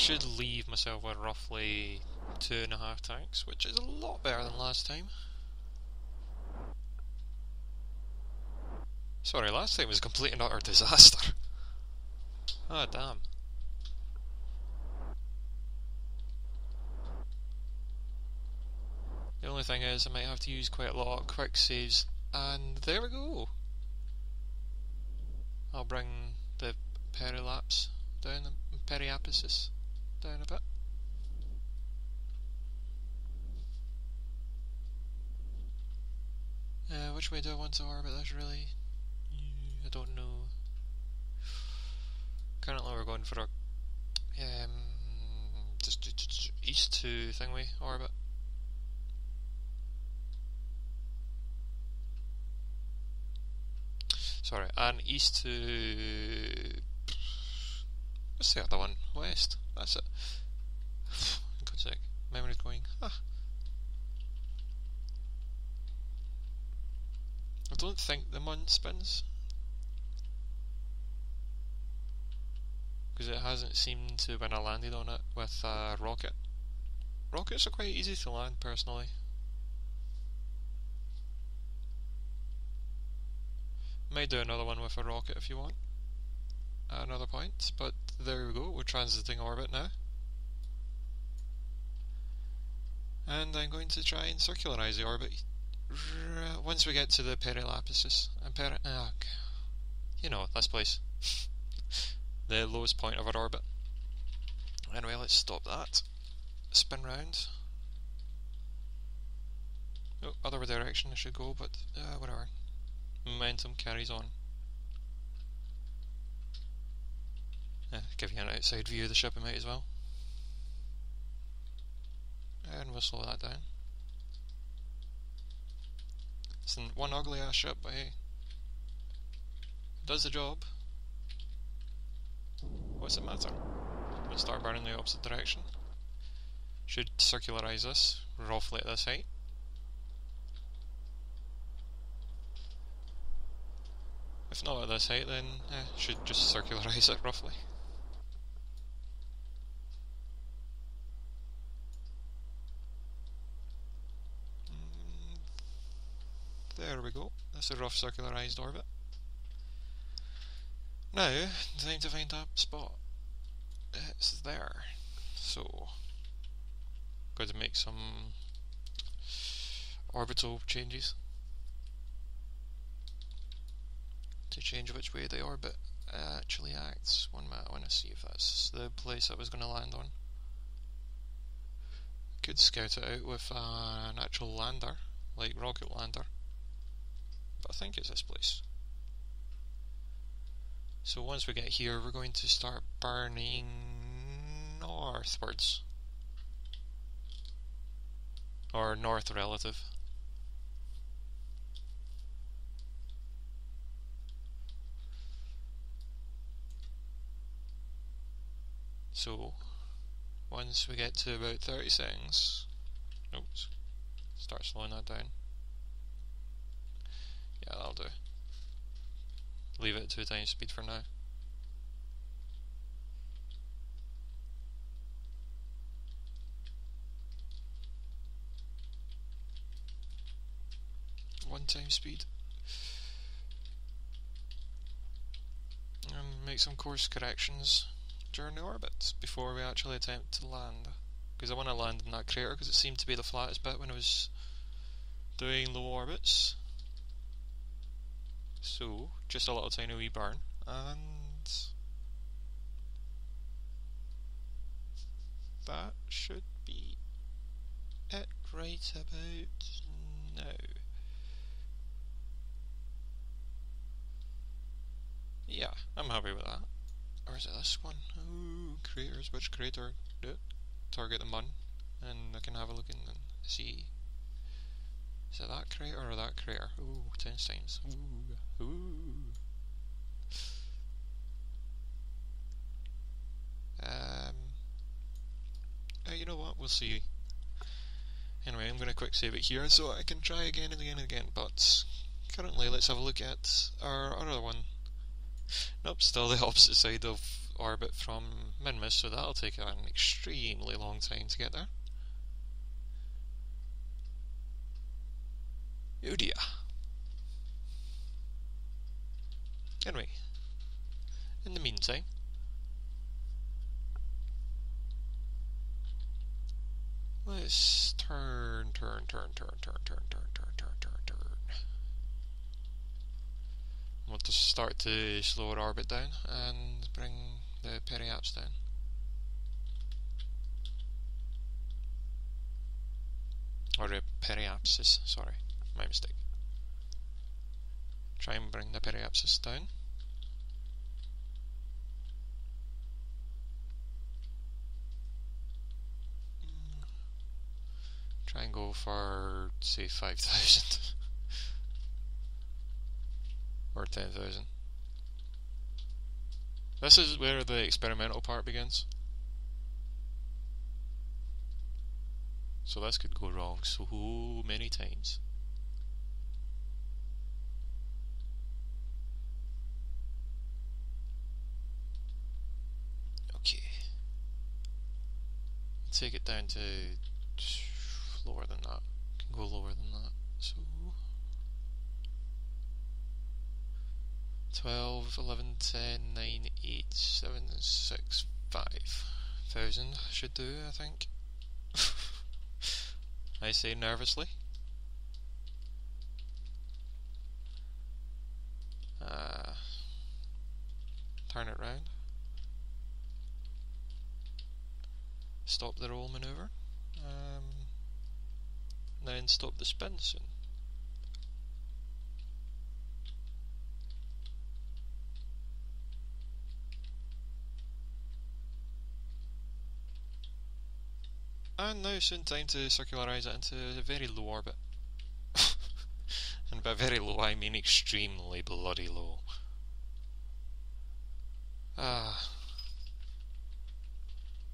should leave myself with roughly 2.5 tanks, which is a lot better than last time. Sorry, last time was a complete and utter disaster. Ah, damn. The only thing is, I might have to use quite a lot of quick saves, and there we go! I'll bring the perilapse down, the periapisis down a bit. Which way do I want to orbit this, really? I don't know. Currently we're going for a just east to thingy orbit. Sorry, and east to... what's the other one? West. That's it. God's sake, memory's going. Ah. I don't think the Mun spins, because it hasn't seemed to when I landed on it with a rocket. Rockets are quite easy to land, personally. Might do another one with a rocket if you want, at another point, but there we go, we're transiting orbit now. And I'm going to try and circularise the orbit once we get to the perilapisis. And you know, this place. The lowest point of our orbit. Anyway, let's stop that. Spin round. Oh, other direction I should go, but whatever. Momentum carries on. Give you an outside view of the ship, I might as well. And we'll slow that down. It's one ugly ass ship, but hey, it does the job. What's it matter? We'll start burning the opposite direction. Should circularise this roughly at this height. If not at this height, then should just circularise it roughly. There we go. That's a rough circularised orbit. Now, time to find a spot. It's there. So, got to make some orbital changes to change which way the orbit actually acts. One minute, I want to see if that's the place I was going to land on. Could scout it out with an actual lander, like rocket lander, but I think it's this place. So once we get here, we're going to start burning northwards, or north relative. So once we get to about 30 seconds, oops, start slowing that down. Yeah, that'll do. Leave it at 2 times speed for now. One time speed. And make some course corrections during the orbit before we actually attempt to land. Because I want to land in that crater because it seemed to be the flattest bit when I was doing low orbits. So, just a little tiny wee burn, and that should be it right about now. Yeah, I'm happy with that. Or is it this one? Oh, craters. Which crater? Target the Mun, and I can have a look and see. Is it that crater or that crater? Ooh, 10 times. Ooh, ooh. You know what? We'll see. Anyway, I'm going to quick save it here so I can try again and again and again. But currently, let's have a look at our other one. Nope, still the opposite side of orbit from Minmus, so that'll take an extremely long time to get there. Oh dear. Anyway, in the meantime, let's turn. We'll just start to slow our orbit down and bring the periaps down. Or the periapsis, sorry, my mistake. Try and bring the periapsis down. Try and go for, say, 5,000. Or 10,000. This is where the experimental part begins. So this could go wrong so many times. Okay. Take it down to lower than that. Can go lower than that. So 12, 11, 10, 9, 8, 7, 6, 5,000 should do, I think. I say nervously. Turn it round. Stop the roll maneuver. Then stop the spin soon. And now soon time to circularize it into a very low orbit. And by very low I mean extremely bloody low.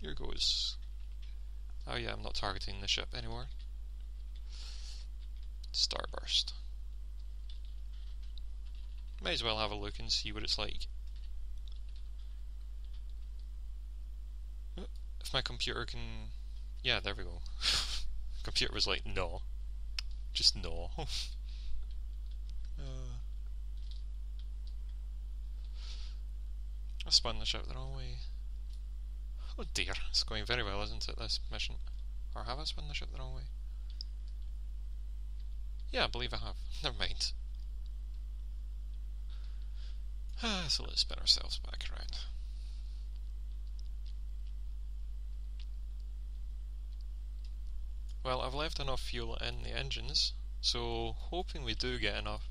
Here goes. Oh yeah, I'm not targeting the ship anymore. Starburst. Might as well have a look and see what it's like. If my computer can... Yeah, there we go. Computer was like, no. Just no. I spun the ship the wrong way. Oh dear, it's going very well, isn't it, this mission? Or have I spun the ship the wrong way? Yeah, I believe I have. Never mind. So let's spin ourselves back around. Well, I've left enough fuel in the engines, so hoping we do get enough...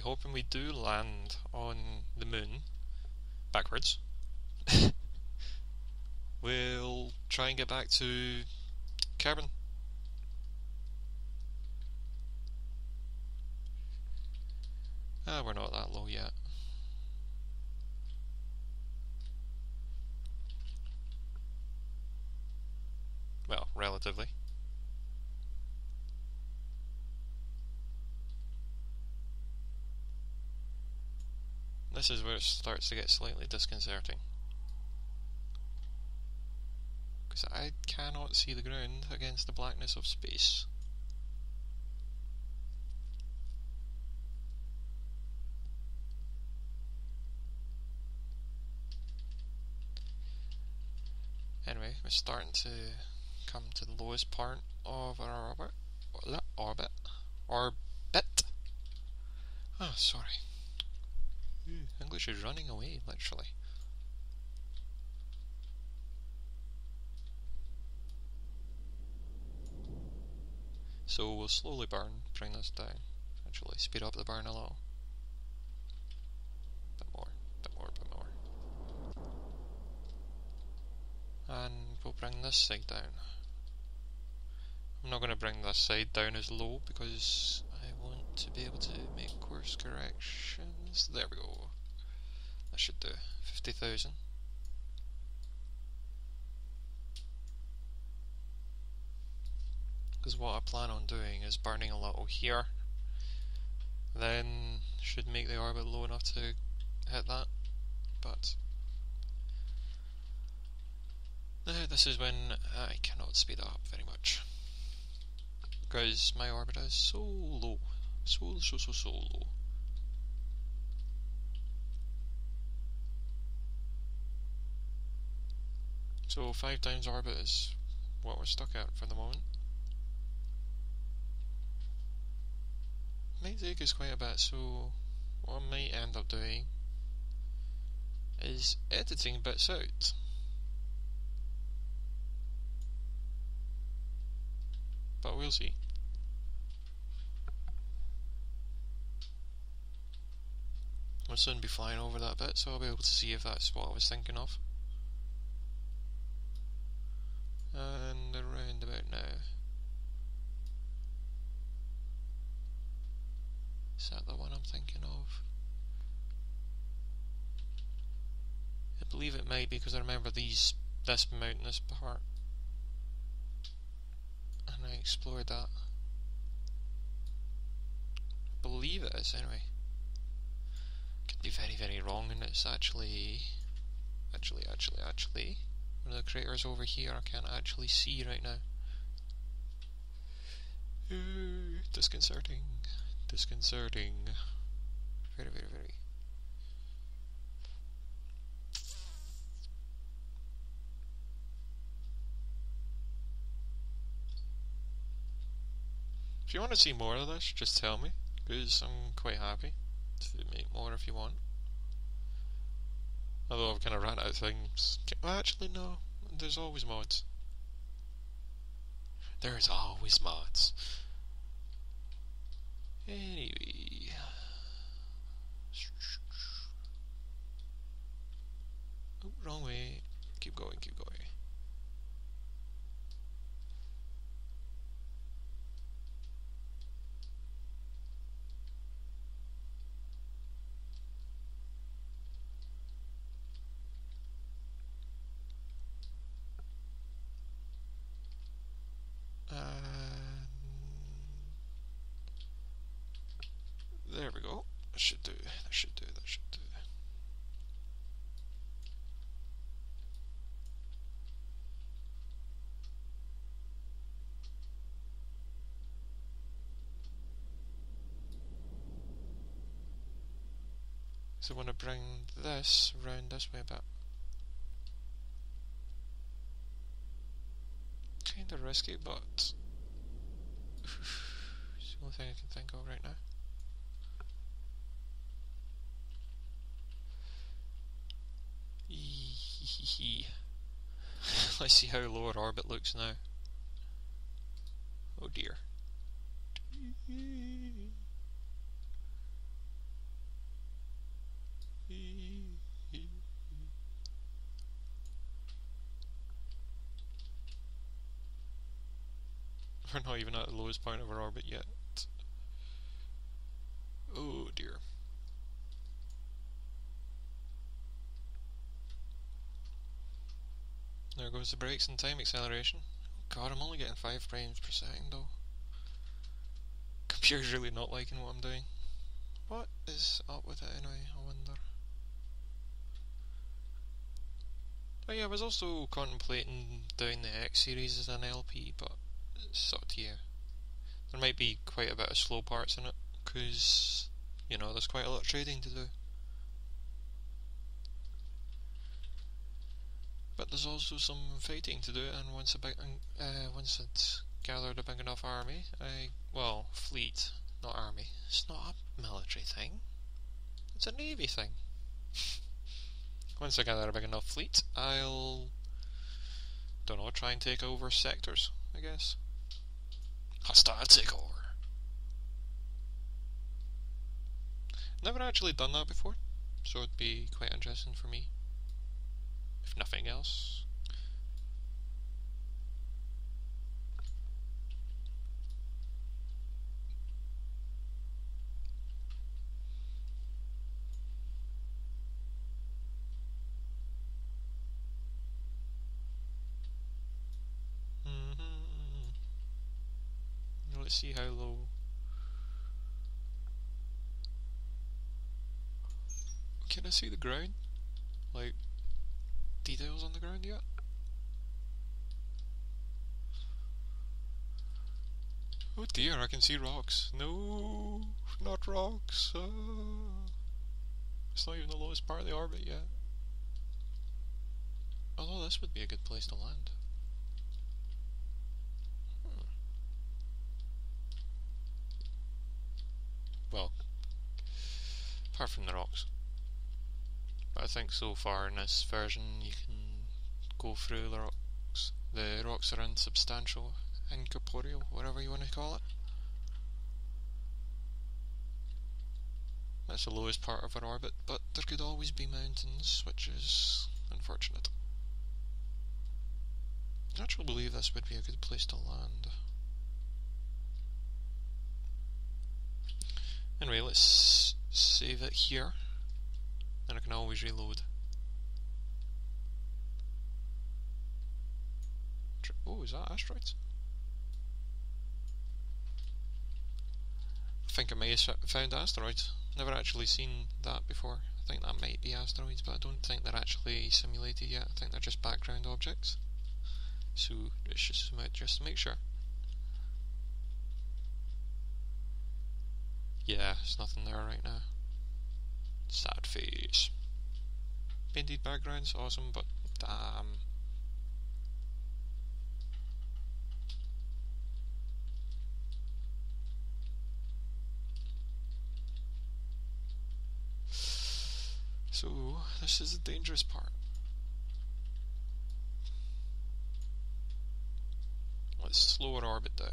hoping we do land on the moon, backwards. We'll try and get back to Kerbal. We're not that low yet. Well, relatively. This is where it starts to get slightly disconcerting. Because I cannot see the ground against the blackness of space. Anyway, we're starting to come to the lowest part of our orbit. Orbit. Oh, sorry. English is running away, literally. So we'll slowly burn, bring this down. Actually, speed up the burn a little. Bit more, bit more, bit more. And we'll bring this side down. I'm not going to bring this side down as low because I want to be able to make course corrections. There we go. That should do. 50,000. Because what I plan on doing is burning a little here, then should make the orbit low enough to hit that. but this is when I cannot speed up very much because my orbit is so low, so low. So 5 times orbit is what we're stuck at for the moment. Might take us quite a bit, so what I might end up doing is editing bits out. But we'll see. I'll soon be flying over that bit, so I'll be able to see if that's what I was thinking of. And around about now. Is that the one I'm thinking of? I believe it might be because I remember this mountainous part. And I explored that. I believe it is anyway. Could be very wrong, and it's actually one of the craters over here I can't actually see right now. Disconcerting. Very. If you want to see more of this, just tell me, because I'm quite happy to make more if you want. Although I've kind of ran out of things. Well, actually, no. There's always mods. There's always mods. Anyway. Oh, wrong way. Keep going. There we go. That should do. So I want to bring this round this way a bit. Kinda risky, but it's the only thing I can think of right now. Let's see how lower orbit looks now. Oh dear. We're not even at the lowest point of our orbit yet. Oh dear. There goes the brakes and time acceleration. God, I'm only getting 5 frames per second though. Computer's really not liking what I'm doing. What is up with it anyway, I wonder. Oh yeah, I was also contemplating doing the X series as an LP, but it's up to you. There might be quite a bit of slow parts in it, because, you know, there's quite a lot of trading to do. But there's also some fighting to do, and once it's gathered a big enough army, well, fleet, not army. It's not a military thing. It's a navy thing. Once I gather a big enough fleet, I'll, don't know, try and take over sectors, I guess. Hostile takeover. Never actually done that before, so it'd be quite interesting for me. If nothing else. Let's see how low. Can I see the ground? like, details on the ground yet. Oh dear, I can see rocks. No, not rocks. It's not even the lowest part of the orbit yet. Although this would be a good place to land. Well, apart from the rocks. But I think so far in this version you can go through the rocks. The rocks are insubstantial, incorporeal, whatever you want to call it. That's the lowest part of our orbit, but there could always be mountains, which is unfortunate. I actually believe this would be a good place to land. Anyway, let's save it here, and I can always reload. Oh, is that asteroids? I think I may have found asteroids. Never actually seen that before. I think that might be asteroids, but I don't think they're actually simulated yet. I think they're just background objects. So it's just to make sure. Yeah, there's nothing there right now. Sad face. Painted backgrounds, awesome, but damn. So, this is the dangerous part. Let's slow our orbit down.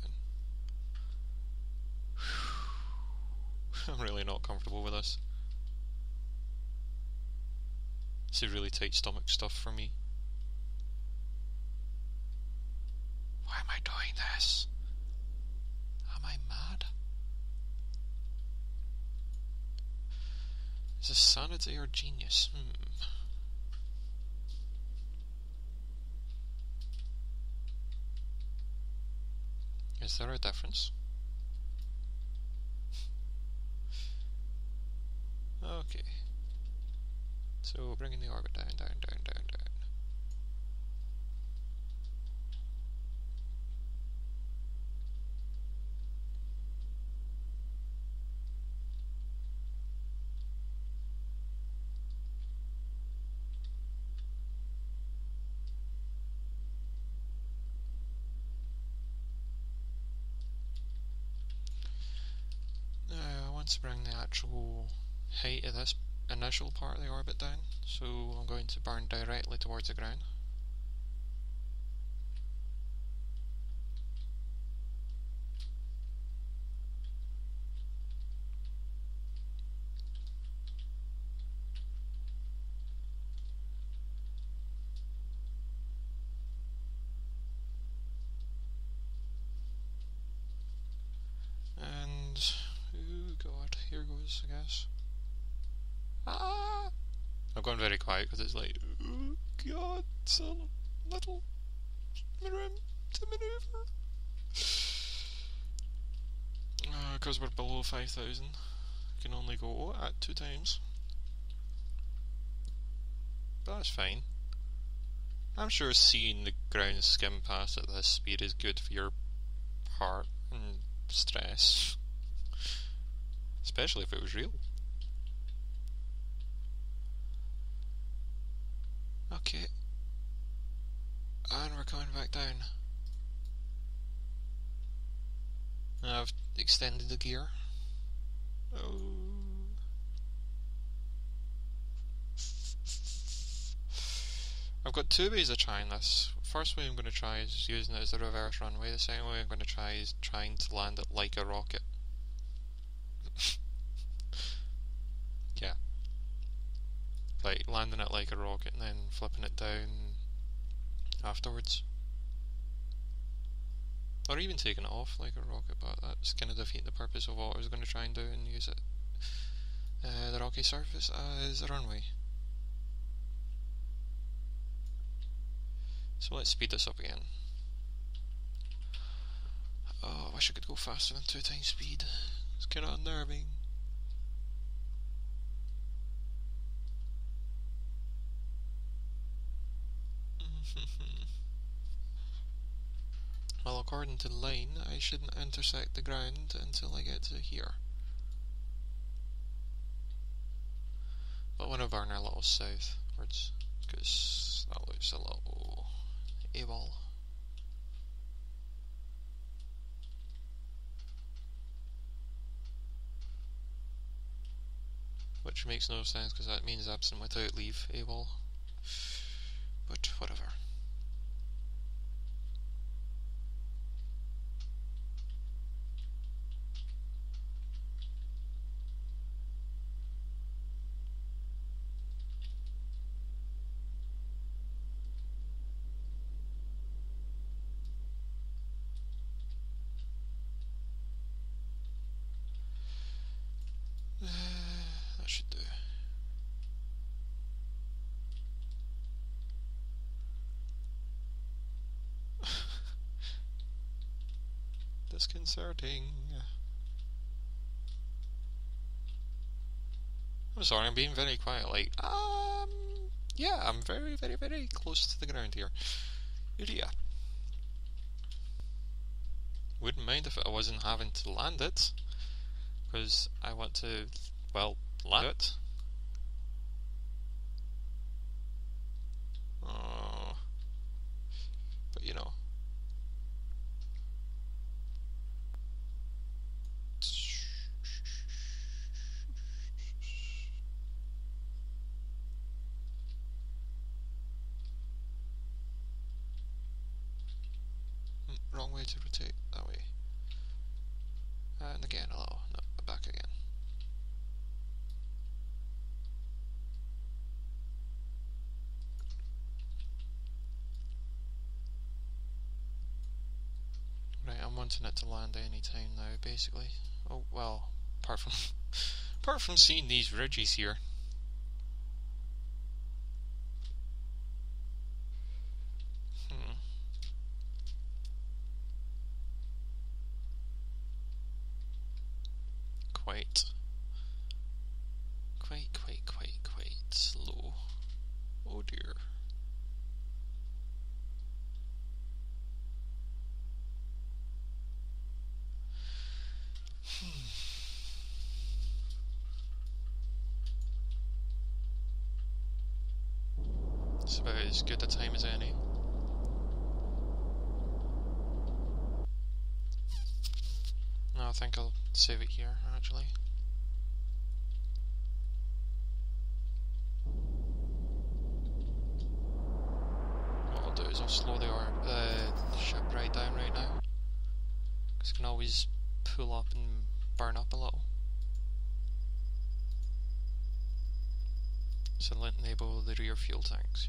I'm really not comfortable with this. This is really tight stomach stuff for me. Why am I doing this? Am I mad? Is this sanity or genius? Is there a difference? Okay. So bringing the orbit down, down, down, down, down. Now I want to bring the actual height of this initial part of the orbit down, so I'm going to burn directly towards the ground. And, oh god, here goes, I guess. Ah! I've gone very quiet because it's like, oh god, so little room to manoeuvre. Because we're below 5,000, can only go at 2 times. But that's fine. I'm sure seeing the ground skim past at this speed is good for your heart and stress. Especially if it was real. Okay. And we're coming back down. I've extended the gear. Oh. I've got 2 ways of trying this. First way I'm going to try is using it as a reverse runway. The second way I'm going to try is trying to land it like a rocket. Yeah. Like landing it like a rocket and then flipping it down afterwards. Or even taking it off like a rocket, but that's kind of defeating the purpose of what I was going to try and do and use it, the rocky surface as a runway. So let's speed this up again. Oh, I wish I could go faster than 2 times speed. It's kind of unnerving. Well, according to the line, I shouldn't intersect the ground until I get to here. But when I burn a little southwards, because that looks a little AWOL. Which makes no sense, because that means absent without leave AWOL. But whatever. That should do. Disconcerting. I'm sorry, I'm being very quiet. Like, yeah, I'm very, very, very close to the ground here. Yeah. Wouldn't mind if I wasn't having to land it, because I want to, well, land it. But you know. Wrong way to rotate, that way. And again, hello, no, back again. Right, I'm wanting it to land any time now, basically. Oh, well, apart from seeing these ridges here. Quite slow. Oh dear. It's about as good a time as any. No, I think I'll save it here, actually. What I'll do is I'll slow the ship right down right now, because it can always pull up and burn up a little. So I'll enable the rear fuel tanks.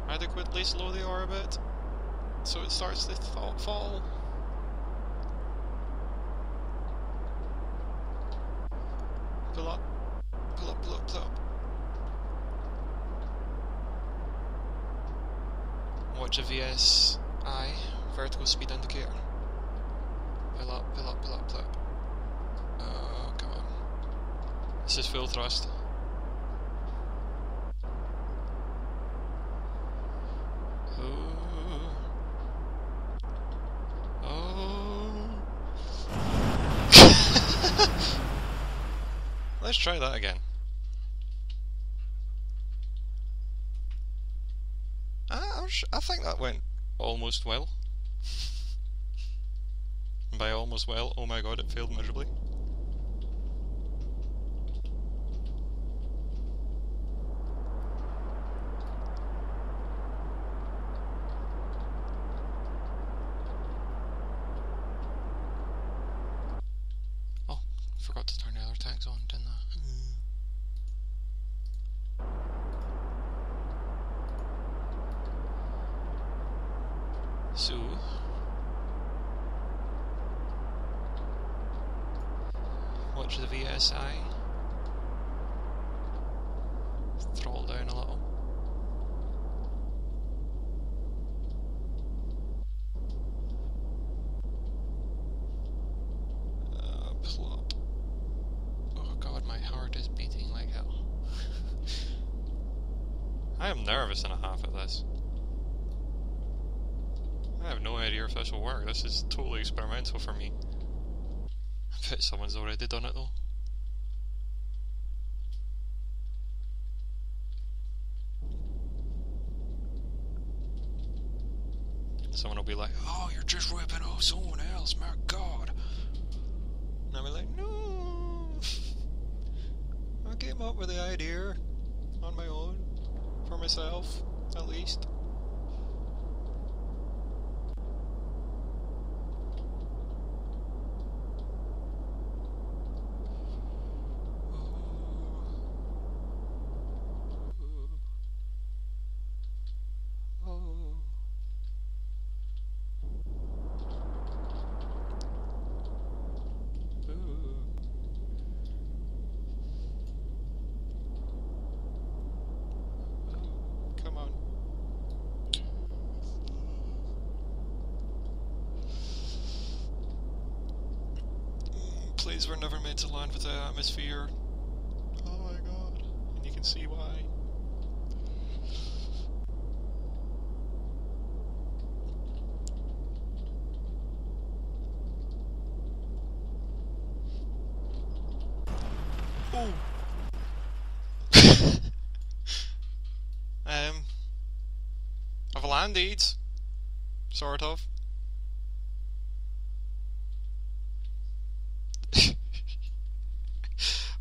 Adequately slow the orbit so it starts to fall. Pull up, pull up, pull up, pull up. Watch a VSI, vertical speed indicator. Pull up, pull up, pull up, pull up. Oh, come on. This is full thrust. Let's try that again. I think that went almost well. And by almost well, oh my god, it failed miserably. Oh, forgot to turn the other tags on, didn't I? So, watch the VSI, throttle down a little. I am nervous and a half at this. I have no idea if this will work. This is totally experimental for me. I bet someone's already done it though. Someone will be like, "Oh, you're just ripping off someone else, my god." And I'll be like, "No, I came up with the idea on my own, for myself, at least." Come on. Planes were never meant to land with the atmosphere. Oh my god. And you can see why. Oh! I've landed. Sort of.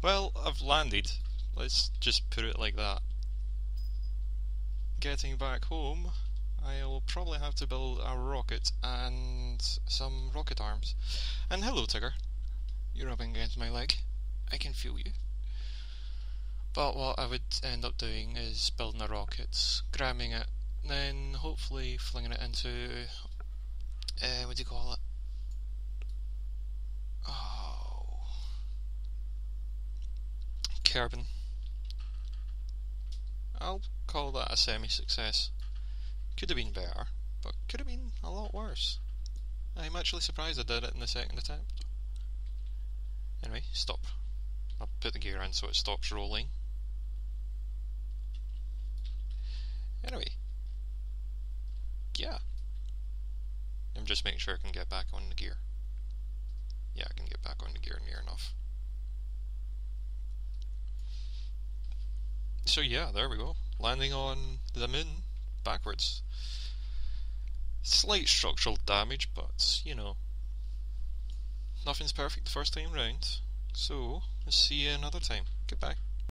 Well, I've landed. Let's just put it like that. Getting back home, I'll probably have to build a rocket and some rocket arms. And hello, Tigger. You're rubbing against my leg. I can feel you. But what I would end up doing is building a rocket, grabbing it, then hopefully flinging it into, what do you call it? Oh, Kerbin. I'll call that a semi-success. Could have been better, but could have been a lot worse. I'm actually surprised I did it in the second attempt. Anyway, stop. I'll put the gear in so it stops rolling. Anyway, yeah. I'm just making sure I can get back on the gear. Yeah, I can get back on the gear near enough. So yeah, there we go. Landing on the moon backwards. Slight structural damage, but you know, nothing's perfect the first time round. So, let's see you another time. Goodbye.